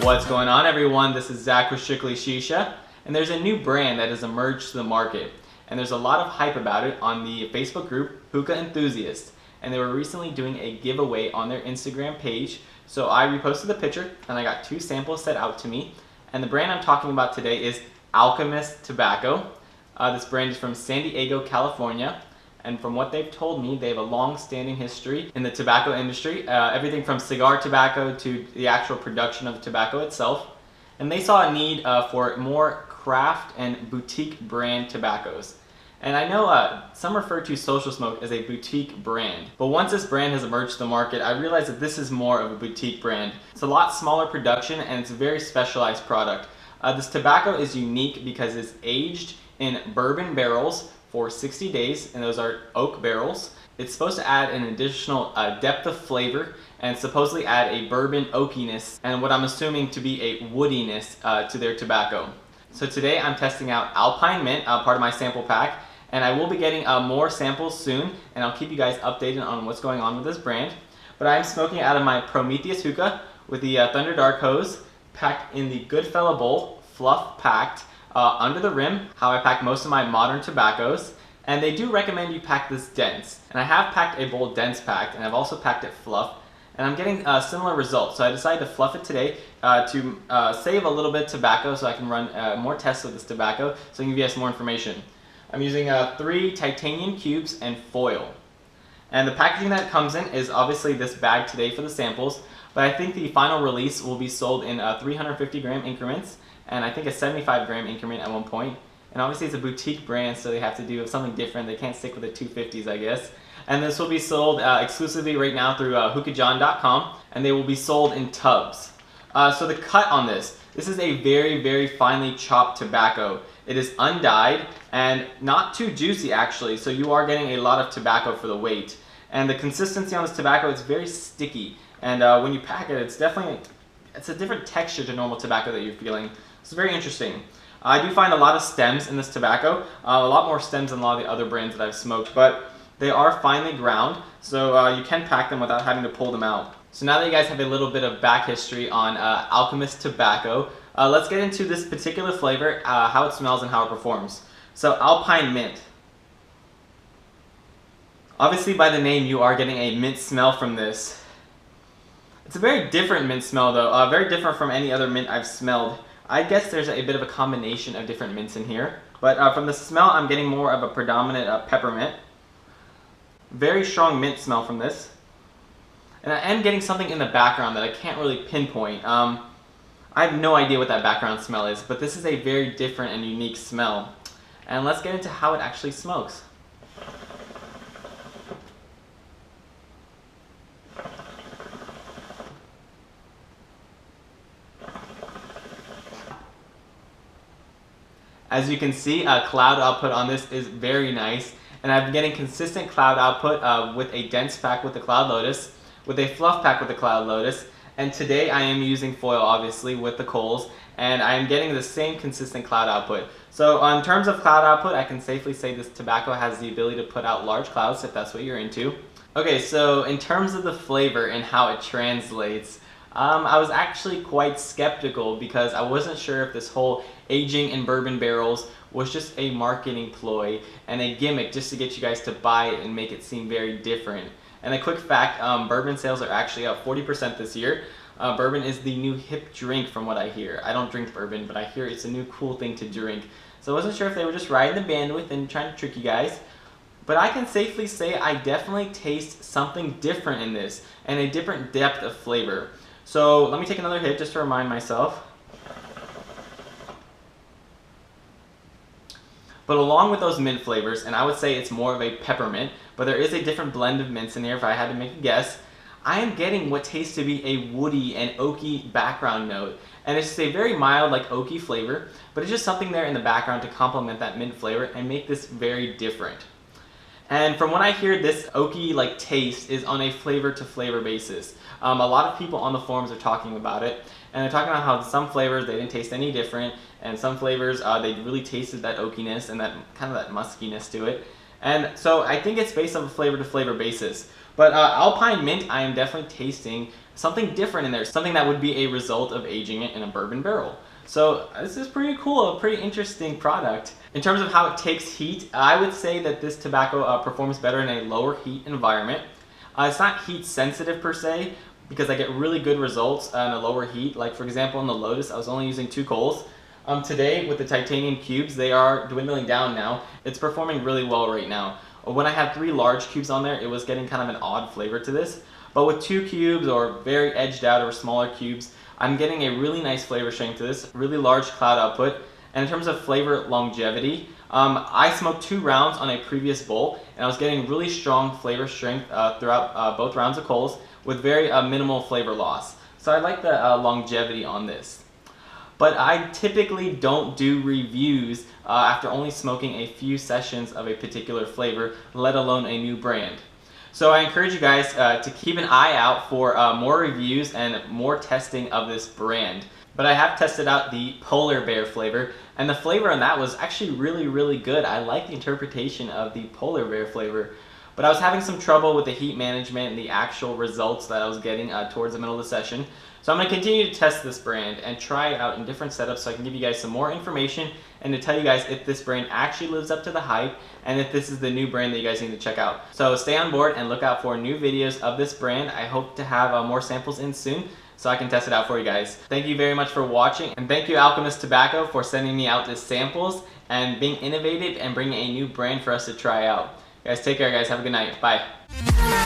What's going on, everyone? This is Zach with StrictlyShisha, and there's a new brand that has emerged to the market, and there's a lot of hype about it on the Facebook group Hookah Enthusiast, and they were recently doing a giveaway on their Instagram page. So I reposted the picture, and I got 2 samples sent out to me, and the brand I'm talking about today is Alchemist Tobacco. This brand is from San Diego, California. And from what they've told me, they have a long-standing history in the tobacco industry, everything from cigar tobacco to the actual production of the tobacco itself. And they saw a need for more craft and boutique brand tobaccos. And I know some refer to Social Smoke as a boutique brand. But once this brand has emerged to the market, I realized that this is more of a boutique brand. It's a lot smaller production and it's a very specialized product. This tobacco is unique because it's aged in bourbon barrels for 60 days, and those are oak barrels. It's supposed to add an additional depth of flavor and supposedly add a bourbon oakiness and what I'm assuming to be a woodiness to their tobacco. So today I'm testing out Alpine Mint, part of my sample pack, and I will be getting more samples soon, and I'll keep you guys updated on what's going on with this brand. But I'm smoking out of my Prometheus hookah with the Thunder Dark hose, packed in the Goodfella bowl, fluff packed, under the rim, how I pack most of my modern tobaccos, and they do recommend you pack this dense. And I have packed a bowl dense packed, and I've also packed it fluff, and I'm getting similar results. So I decided to fluff it today to save a little bit of tobacco so I can run more tests with this tobacco so I can give you guys more information. I'm using 3 titanium cubes and foil. And the packaging that it comes in is obviously this bag today for the samples, but I think the final release will be sold in 350 gram increments, and I think a 75 gram increment at one point. And obviously it's a boutique brand, so they have to do something different. They can't stick with the 250s, I guess. And this will be sold exclusively right now through hookahjohn.com, and they will be sold in tubs. So the cut on this is a very, very finely chopped tobacco. It is undyed and not too juicy actually, so you are getting a lot of tobacco for the weight. And the consistency on this tobacco is very sticky, and when you pack it, it's a different texture to normal tobacco that you're feeling. It's very interesting. I do find a lot of stems in this tobacco, a lot more stems than a lot of the other brands that I've smoked, but they are finely ground, so you can pack them without having to pull them out. So now that you guys have a little bit of back history on Alchemist Tobacco, let's get into this particular flavor, how it smells and how it performs. So Alpine Mint. Obviously by the name you are getting a mint smell from this. It's a very different mint smell though, very different from any other mint I've smelled. I guess there's a bit of a combination of different mints in here, but from the smell I'm getting more of a predominant peppermint. Very strong mint smell from this. And I am getting something in the background that I can't really pinpoint. I have no idea what that background smell is, but this is a very different and unique smell. And let's get into how it actually smokes. As you can see, cloud output on this is very nice, and I've been getting consistent cloud output with a dense pack with the Cloud Lotus, with a fluff pack with the Cloud Lotus, and today I am using foil obviously with the Coals, and I am getting the same consistent cloud output. So in terms of cloud output, I can safely say this tobacco has the ability to put out large clouds if that's what you're into. Okay, so in terms of the flavor and how it translates, I was actually quite skeptical because I wasn't sure if this whole aging in bourbon barrels was just a marketing ploy and a gimmick just to get you guys to buy it and make it seem very different. And a quick fact, bourbon sales are actually up 40% this year. Bourbon is the new hip drink from what I hear. I don't drink bourbon, but I hear it's a new cool thing to drink. So I wasn't sure if they were just riding the bandwidth and trying to trick you guys. But I can safely say I definitely taste something different in this and a different depth of flavor. So let me take another hit just to remind myself. But along with those mint flavors, and I would say it's more of a peppermint, but there is a different blend of mints in here if I had to make a guess, I am getting what tastes to be a woody and oaky background note. And it's just a very mild, like oaky flavor, but it's just something there in the background to complement that mint flavor and make this very different. And from what I hear, this oaky like taste is on a flavor to flavor basis. A lot of people on the forums are talking about it, and they're talking about how some flavors they didn't taste any different, and some flavors they really tasted that oakiness and that kind of that muskiness to it. And so I think it's based on a flavor to flavor basis. But Alpine Mint, I am definitely tasting something different in there, something that would be a result of aging it in a bourbon barrel. So this is pretty cool, a pretty interesting product. In terms of how it takes heat, I would say that this tobacco performs better in a lower heat environment. It's not heat sensitive per se, because I get really good results in a lower heat. Like for example, in the Lotus, I was only using 2 coals. Today with the titanium cubes, they are dwindling down now. It's performing really well right now. When I had 3 large cubes on there, it was getting kind of an odd flavor to this. But with 2 cubes or very edged out or smaller cubes, I'm getting a really nice flavor strength to this, really large cloud output. And in terms of flavor longevity, I smoked 2 rounds on a previous bowl, and I was getting really strong flavor strength throughout both rounds of coals with very minimal flavor loss. So I like the longevity on this. But I typically don't do reviews after only smoking a few sessions of a particular flavor, let alone a new brand. So I encourage you guys to keep an eye out for more reviews and more testing of this brand. But I have tested out the Polar Bear flavor, and the flavor on that was actually really good. I like the interpretation of the Polar Bear flavor. But I was having some trouble with the heat management and the actual results that I was getting towards the middle of the session. So I'm going to continue to test this brand and try it out in different setups so I can give you guys some more information and to tell you guys if this brand actually lives up to the hype and if this is the new brand that you guys need to check out. So stay on board and look out for new videos of this brand. I hope to have more samples in soon so I can test it out for you guys. Thank you very much for watching, and thank you Alchemist Tobacco for sending me out the samples and being innovative and bringing a new brand for us to try out. Guys, take care guys. Have a good night. Bye.